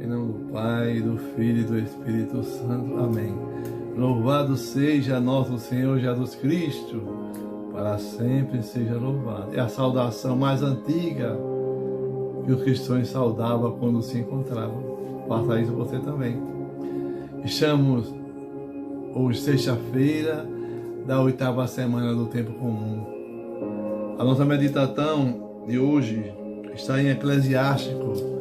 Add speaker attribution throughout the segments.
Speaker 1: Em nome do Pai, do Filho e do Espírito Santo. Amém. Louvado seja nosso Senhor Jesus Cristo, para sempre seja louvado. É a saudação mais antiga que os cristãos saudavam quando se encontravam. Faça isso você também. Estamos hoje, sexta-feira, da 8ª semana do tempo comum. A nossa meditação de hoje está em Eclesiástico,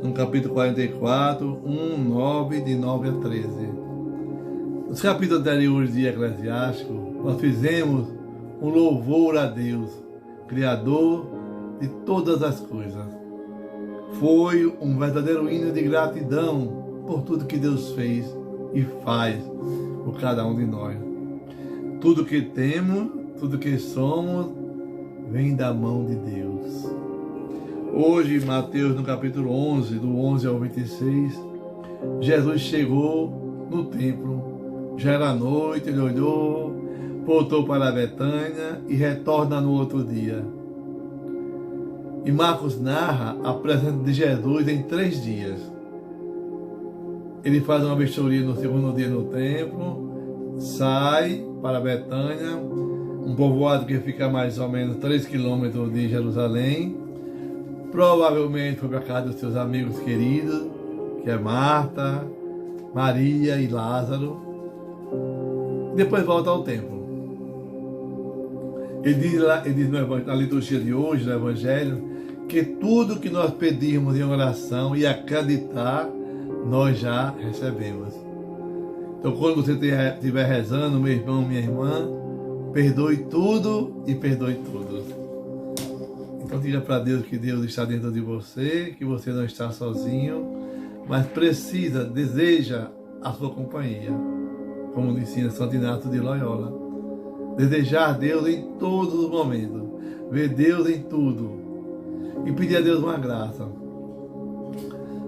Speaker 1: no capítulo 44, 9, de 9 a 13. Nos capítulos anteriores de Eclesiástico, nós fizemos um louvor a Deus, Criador de todas as coisas. Foi um verdadeiro hino de gratidão por tudo que Deus fez e faz por cada um de nós. Tudo que temos, tudo que somos, vem da mão de Deus. Hoje, Mateus, no capítulo 11, do 11 ao 26, Jesus chegou no templo. Já era noite, ele olhou, voltou para Betânia e retorna no outro dia. E Marcos narra a presença de Jesus em 3 dias. Ele faz uma vistoria no segundo dia no templo, sai para Betânia, um povoado que fica a mais ou menos 3 quilômetros de Jerusalém. Provavelmente foi para casa dos seus amigos queridos, que é Marta, Maria e Lázaro. Depois volta ao templo. Ele diz na liturgia de hoje, no Evangelho, que tudo que nós pedimos em oração e acreditar, nós já recebemos. Então, quando você estiver rezando, meu irmão, minha irmã, perdoe tudo e perdoe todos. Então diga para Deus que Deus está dentro de você, que você não está sozinho, mas deseja a sua companhia, como ensina Santo Inácio de Loyola. Desejar Deus em todos os momentos, ver Deus em tudo e pedir a Deus uma graça.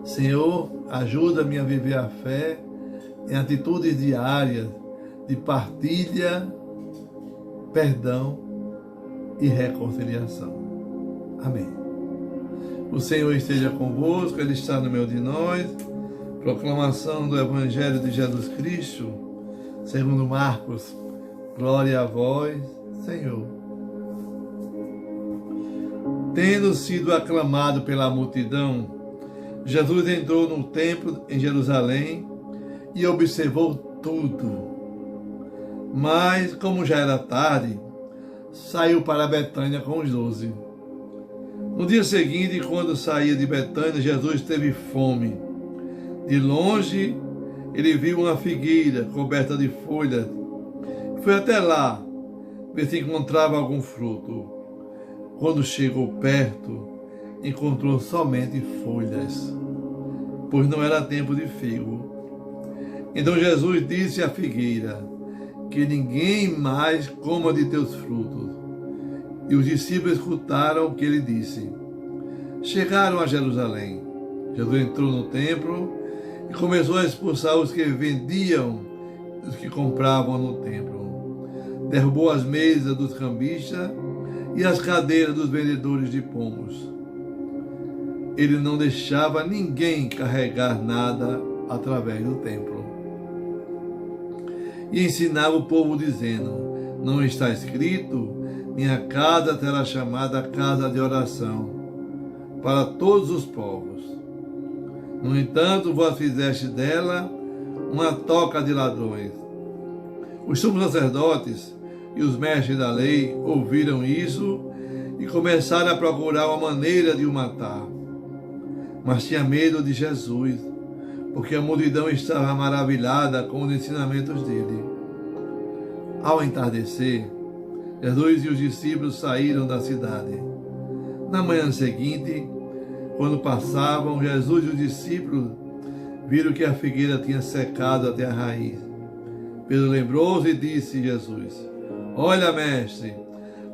Speaker 1: Senhor, ajuda-me a viver a fé em atitudes diárias de partilha, perdão e reconciliação. Amém. O Senhor esteja convosco, Ele está no meio de nós. Proclamação do Evangelho de Jesus Cristo, segundo Marcos. Glória a vós, Senhor. Tendo sido aclamado pela multidão, Jesus entrou no templo em Jerusalém e observou tudo. Mas, como já era tarde, saiu para Betânia com os 12. No dia seguinte, quando saía de Betânia, Jesus teve fome. De longe, ele viu uma figueira coberta de folhas. Foi até lá, ver se encontrava algum fruto. Quando chegou perto, encontrou somente folhas, pois não era tempo de figo. Então Jesus disse à figueira: que ninguém mais coma de teus frutos. E os discípulos escutaram o que ele disse. Chegaram a Jerusalém. Jesus entrou no templo e começou a expulsar os que vendiam e os que compravam no templo. Derrubou as mesas dos cambistas e as cadeiras dos vendedores de pomos. Ele não deixava ninguém carregar nada através do templo. E ensinava o povo dizendo: não está escrito, minha casa será chamada casa de oração para todos os povos. No entanto, vós fizeste dela uma toca de ladrões. Os sumos sacerdotes e os mestres da lei ouviram isso e começaram a procurar uma maneira de o matar. Mas tinha medo de Jesus, porque a multidão estava maravilhada com os ensinamentos dele. Ao entardecer, Jesus e os discípulos saíram da cidade. Na manhã seguinte, quando passavam, Jesus e os discípulos viram que a figueira tinha secado até a raiz. Pedro lembrou-se e disse: Jesus, olha, mestre,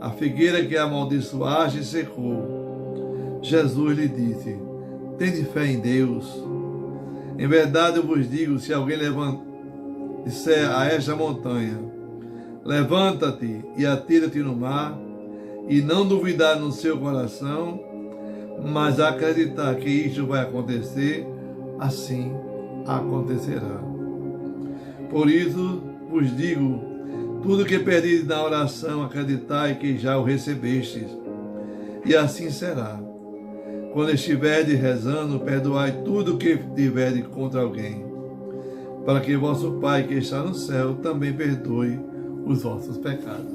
Speaker 1: a figueira que amaldiçoaste secou. Jesus lhe disse: tende fé em Deus. Em verdade eu vos digo, se alguém disser a esta montanha: levanta-te e atira-te no mar, e não duvidar no seu coração, mas acreditar que isto vai acontecer, assim acontecerá. Por isso vos digo, tudo que pedis na oração, acreditai que já o recebestes, e assim será. Quando estiverdes rezando, perdoai tudo o que tiverdes contra alguém, para que vosso Pai que está no céu também perdoe os vossos pecados.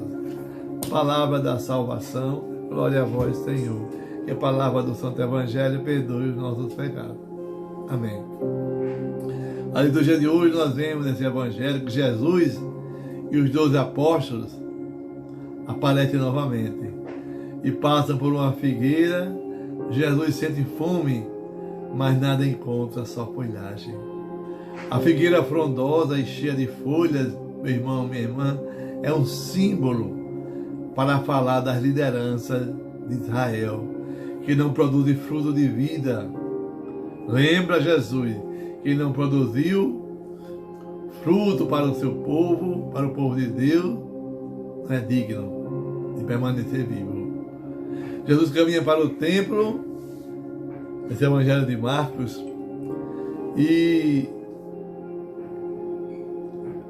Speaker 1: Palavra da salvação, glória a vós, Senhor. Que a palavra do Santo Evangelho perdoe os nossos pecados. Amém. A liturgia de hoje nós vemos nesse Evangelho que Jesus e os 12 apóstolos aparecem novamente e passam por uma figueira. Jesus sente fome, mas nada encontra, só folhagem. A figueira frondosa e cheia de folhas, meu irmão, minha irmã, é um símbolo para falar das lideranças de Israel, que não produzem fruto de vida. Lembra Jesus que não produziu fruto para o seu povo, para o povo de Deus, não é digno de permanecer vivo. Jesus caminha para o templo, esse é o Evangelho de Marcos, e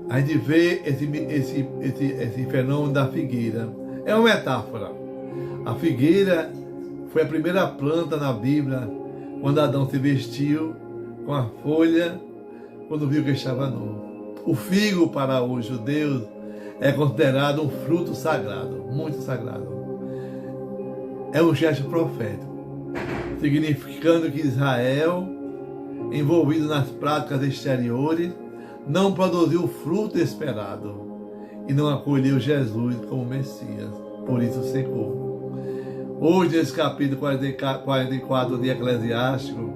Speaker 1: a gente vê esse fenômeno da figueira. É uma metáfora. A figueira foi a primeira planta na Bíblia, quando Adão se vestiu com a folha, quando viu que estava nu. O figo para os judeus é considerado um fruto sagrado, muito sagrado. É um gesto profético, significando que Israel, envolvido nas práticas exteriores, não produziu o fruto esperado e não acolheu Jesus como Messias, por isso secou. Hoje, nesse capítulo 44 de Eclesiástico,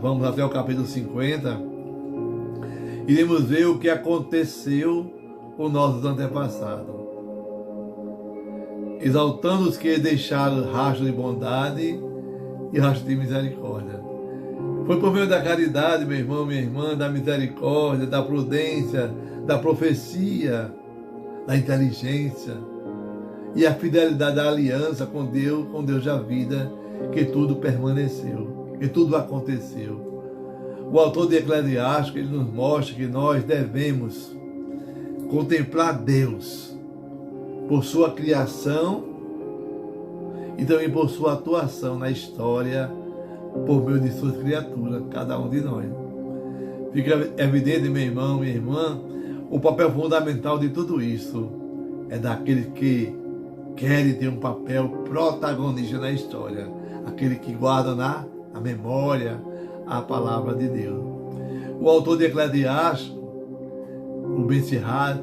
Speaker 1: vamos até o capítulo 50, iremos ver o que aconteceu com nossos antepassados, exaltando os que deixaram rastro de bondade e rastro de misericórdia. Foi por meio da caridade, meu irmão, minha irmã, da misericórdia, da prudência, da profecia, da inteligência e a fidelidade da aliança com Deus da vida, que tudo permaneceu, que tudo aconteceu. O autor de Eclesiástico, ele nos mostra que nós devemos contemplar Deus por sua criação e também por sua atuação na história, por meio de suas criaturas, cada um de nós. Fica evidente, meu irmão, minha irmã, o papel fundamental de tudo isso é daqueles que querem ter um papel protagonista na história, aquele que guarda na memória a palavra de Deus. O autor de Eclesiastes, o Ben-Sirá,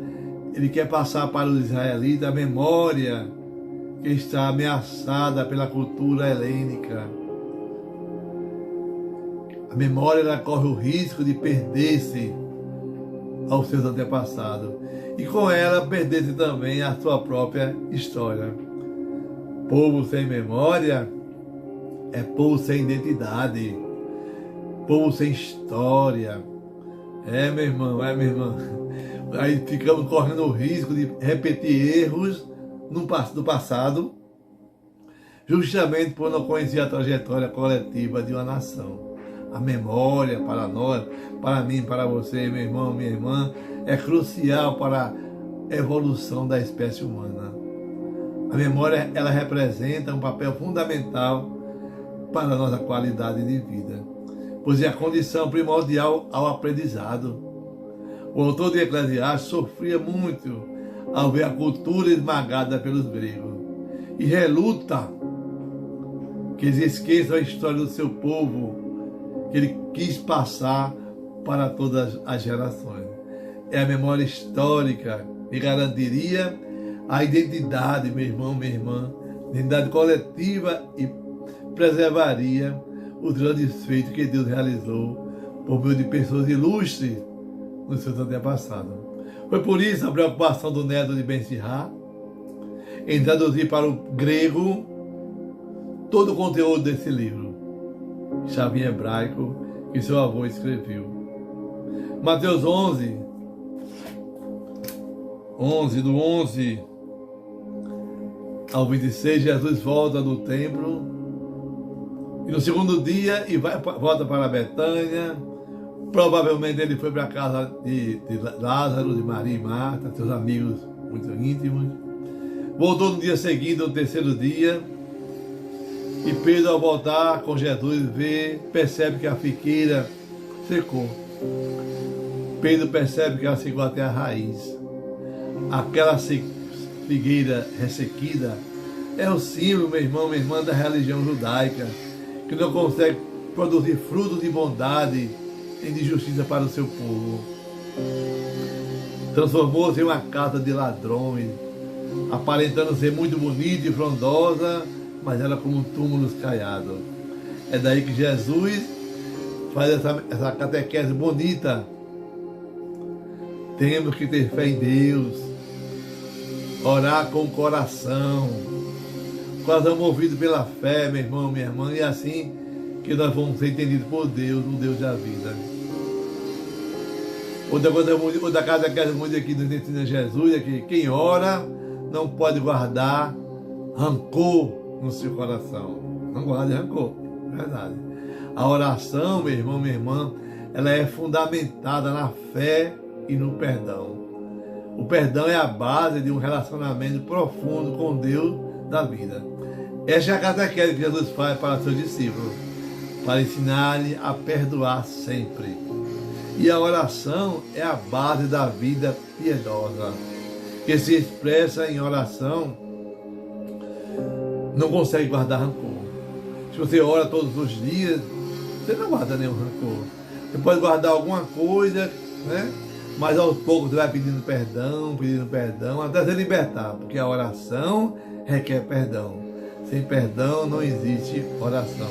Speaker 1: ele quer passar para os israelitas a memória que está ameaçada pela cultura helênica. A memória, ela corre o risco de perder-se aos seus antepassados e com ela perder-se também a sua própria história. Povo sem memória é povo sem identidade, povo sem história. Meu irmão, minha irmã. Aí ficamos correndo o risco de repetir erros do passado, justamente por não conhecer a trajetória coletiva de uma nação. A memória para nós, para mim, para você, meu irmão, minha irmã, é crucial para a evolução da espécie humana. A memória, ela representa um papel fundamental para a nossa qualidade de vida, pois é a condição primordial ao aprendizado. O autor de Eclesiastes sofria muito ao ver a cultura esmagada pelos gregos e reluta que eles esqueçam a história do seu povo, que ele quis passar para todas as gerações. É a memória histórica que garantiria a identidade, meu irmão, minha irmã, identidade coletiva, e preservaria os grandes feitos que Deus realizou por meio de pessoas ilustres nos seus antepassados. Foi por isso a preocupação do neto de Ben-Sirá em traduzir para o grego todo o conteúdo desse livro, estava em hebraico, que seu avô escreveu. Mateus 11, do 11 ao 26, Jesus volta do templo, e no segundo dia volta para Betânia, Provavelmente ele foi para a casa de Lázaro, de Maria e Marta, seus amigos muito íntimos. Voltou no dia seguinte, no terceiro dia, e Pedro, ao voltar com Jesus, percebe que a figueira secou. Pedro percebe que ela secou até a raiz. Aquela figueira ressequida é o símbolo, meu irmão, minha irmã, da religião judaica, que não consegue produzir frutos de bondade e de justiça para o seu povo. Transformou-se em uma casa de ladrões, aparentando ser muito bonita e frondosa, mas era como um túmulo caiado. É daí que Jesus faz essa catequese bonita. Temos que ter fé em Deus, orar com o coração movido pela fé, meu irmão, minha irmã, e assim que nós vamos ser entendidos por Deus, o Deus da vida. Outra catequese muito aqui nos ensina Jesus é que quem ora não pode guardar rancor no seu coração. Não guarde rancor, verdade. A oração, meu irmão, minha irmã, ela é fundamentada na fé e no perdão. O perdão é a base de um relacionamento profundo com Deus da vida. Essa é a catequese que Jesus faz para seus discípulos, para ensinar-lhe a perdoar sempre. E a oração é a base da vida piedosa, que se expressa em oração, não consegue guardar rancor. Se você ora todos os dias, você não guarda nenhum rancor. Você pode guardar alguma coisa, né? Mas aos poucos você vai pedindo perdão, até se libertar, porque a oração requer perdão. Sem perdão não existe oração.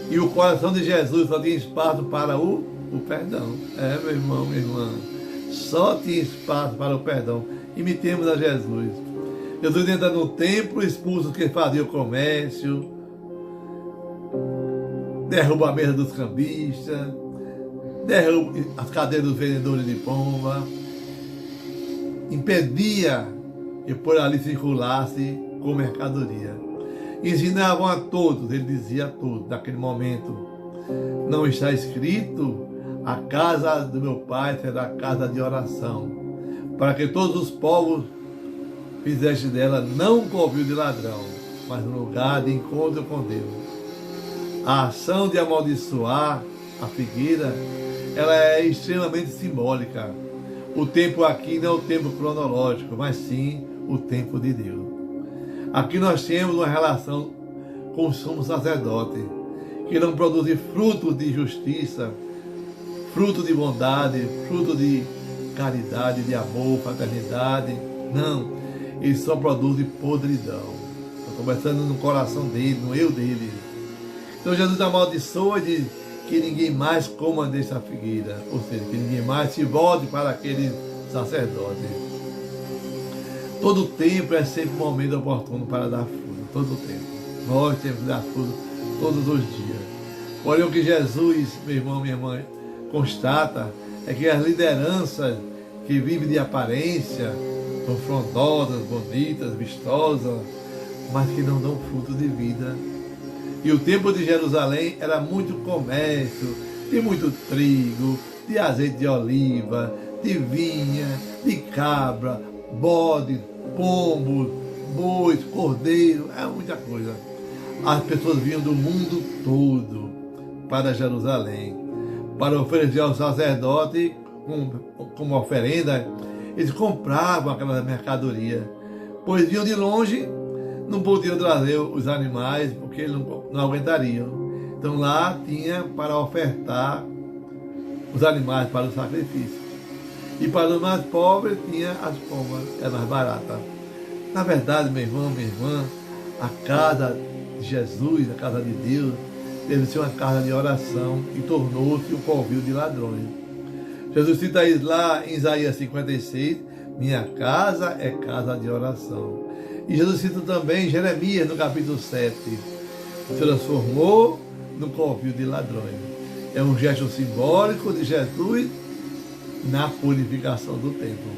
Speaker 1: E o coração de Jesus só tinha espaço para o perdão. É, meu irmão, minha irmã, só tinha espaço para o perdão. Imitemos a Jesus. Jesus entra no templo, expulsa os que faziam comércio, derruba a mesa dos cambistas, derruba as cadeiras dos vendedores de pomba, impedia que por ali circulasse com mercadoria. Ensinavam a todos, ele dizia a todos, naquele momento: não está escrito, a casa do meu pai será casa de oração, para que todos os povos fizessem dela não um covil de ladrão, mas um lugar de encontro com Deus. A ação de amaldiçoar a figueira, ela é extremamente simbólica. O tempo aqui não é o tempo cronológico, mas sim o tempo de Deus. Aqui nós temos uma relação com o sumo sacerdote, que não produz frutos de justiça, fruto de bondade, fruto de caridade, de amor, fraternidade. Não, ele só produz podridão. Está começando no coração dele, no eu dele. Então Jesus amaldiçoa e diz que ninguém mais coma dessa figueira, ou seja, que ninguém mais se volte para aquele sacerdote. Todo tempo é sempre um momento oportuno para dar fruto, todo tempo. Nós temos que dar fruto todos os dias. Porém, o que Jesus, meu irmão, minha mãe, constata é que as lideranças que vivem de aparência são frondosas, bonitas, vistosas, mas que não dão fruto de vida. E o templo de Jerusalém era muito comércio, de muito trigo, de azeite de oliva, de vinha, de cabra, bode, pombos, bois, cordeiro, é muita coisa. As pessoas vinham do mundo todo para Jerusalém, para oferecer ao sacerdote como oferenda. Eles compravam aquela mercadoria, pois vinham de longe, não podiam trazer os animais porque eles não aguentariam. Então lá tinha para ofertar os animais para o sacrifício. E para os mais pobres tinha as pombas, que era mais barata. Na verdade, meu irmão, minha irmã, a casa de Jesus, a casa de Deus, deve ser uma casa de oração e tornou-se um covil de ladrões. Jesus cita isso lá em Isaías 56, minha casa é casa de oração. E Jesus cita também em Jeremias, no capítulo 7, se transformou num covil de ladrões. É um gesto simbólico de Jesus na purificação do templo.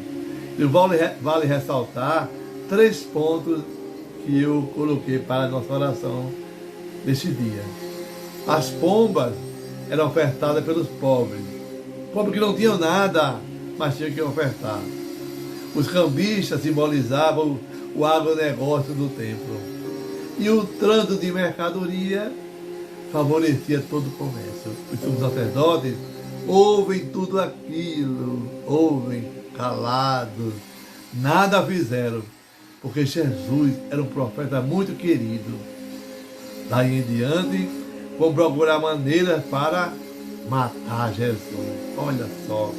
Speaker 1: E vale ressaltar 3 pontos que eu coloquei para a nossa oração deste dia. As pombas eram ofertadas pelos pobres Pobres que não tinham nada, mas tinham que ofertar. Os cambistas simbolizavam o agronegócio do templo. E o trânsito de mercadoria favorecia todo o comércio. Os sumos sacerdotes ouvem tudo aquilo, ouvem calados, nada fizeram, porque Jesus era um profeta muito querido. Daí em diante, vão procurar maneiras para matar Jesus. Olha só,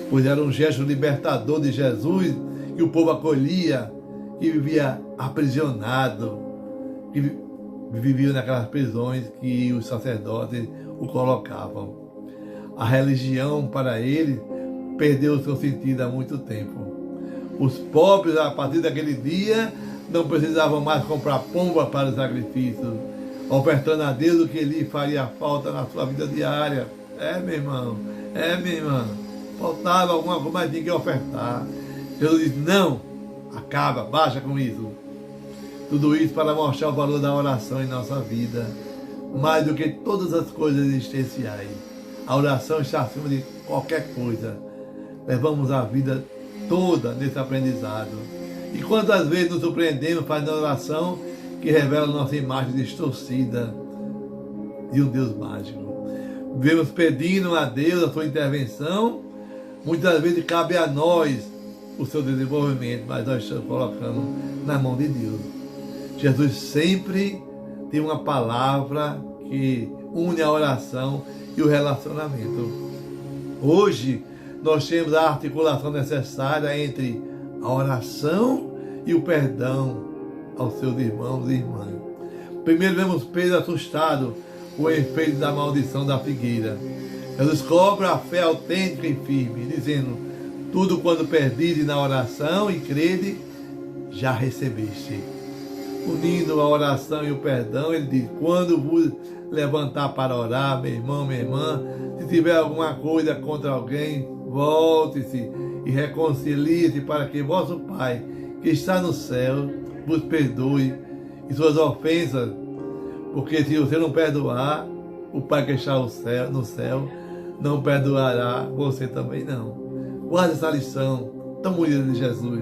Speaker 1: pois era um gesto libertador de Jesus que o povo acolhia, que vivia aprisionado, que vivia naquelas prisões que os sacerdotes o colocavam. A religião para ele perdeu o seu sentido há muito tempo. Os pobres, a partir daquele dia, não precisavam mais comprar pomba para os sacrifícios, ofertando a Deus o que lhe faria falta na sua vida diária. Meu irmão, minha irmã, faltava alguma coisa, mas tinha que ofertar. Jesus disse, não, acaba, baixa com isso. Tudo isso para mostrar o valor da oração em nossa vida, mais do que todas as coisas existenciais. A oração está acima de qualquer coisa. Levamos a vida toda nesse aprendizado. E quantas vezes nos surpreendemos fazendo oração que revela nossa imagem distorcida de um Deus mágico. Vivemos pedindo a Deus a sua intervenção, muitas vezes cabe a nós o seu desenvolvimento, mas nós estamos colocando na mão de Deus. Jesus sempre tem uma palavra que une a oração e o relacionamento. Hoje, nós temos a articulação necessária entre a oração e o perdão aos seus irmãos e irmãs. Primeiro vemos Pedro assustado com o efeito da maldição da figueira. Jesus cobra a fé autêntica e firme, dizendo, tudo quando perdide na oração e crede, já recebeste. Unindo a oração e o perdão, ele diz, quando vos levantar para orar, meu irmão, minha irmã, se tiver alguma coisa contra alguém, volte-se e reconcilie-se para que vosso Pai, que está no céu, vos perdoe e suas ofensas, porque se você não perdoar, o Pai que está no céu não perdoará você também não. Guarde essa lição tão bonita de Jesus.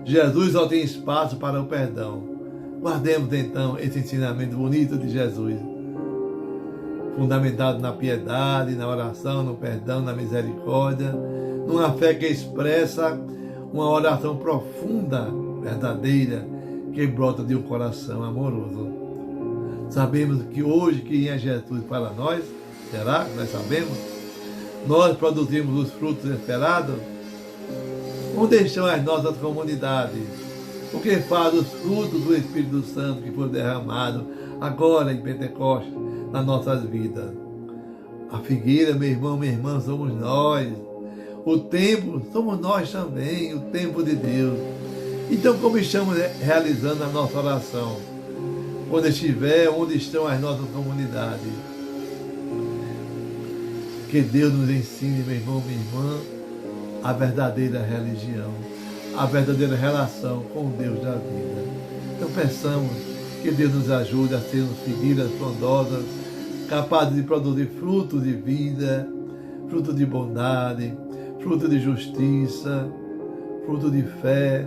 Speaker 1: Jesus só tem espaço para o perdão. Guardemos então esse ensinamento bonito de Jesus, fundamentado na piedade, na oração, no perdão, na misericórdia, numa fé que expressa uma oração profunda, verdadeira, que brota de um coração amoroso. Sabemos que hoje quem é Jesus para nós, será que nós sabemos? Nós produzimos os frutos esperados? Onde estão as nossas comunidades? O que faz os frutos do Espírito Santo que foi derramado agora em Pentecostes nas nossas vidas? A figueira, meu irmão, minha irmã, somos nós. O templo somos nós também, o templo de Deus. Então, como estamos realizando a nossa oração? Quando estiver, onde estão as nossas comunidades? Que Deus nos ensine, meu irmão, minha irmã, a verdadeira religião, a verdadeira relação com o Deus da vida. Então peçamos que Deus nos ajude a sermos figueiras frondosas, capazes de produzir frutos de vida, frutos de bondade, fruto de justiça, fruto de fé,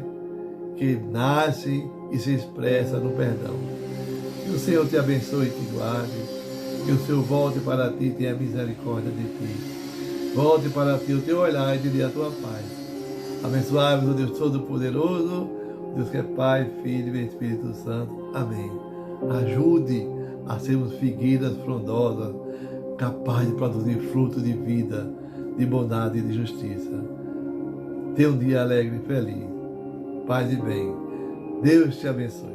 Speaker 1: que nasce e se expressa no perdão. Que o Senhor te abençoe e te guarde, que o Senhor volte para ti e tenha misericórdia de ti. Volte para ti o teu olhar e te dê a tua paz. Abençoai-vos o Deus Todo-Poderoso, Deus que é Pai, Filho e Espírito Santo. Amém. Ajude a sermos figueiras frondosas, capazes de produzir fruto de vida, de bondade e de justiça. Tenha um dia alegre e feliz. Paz e bem. Deus te abençoe.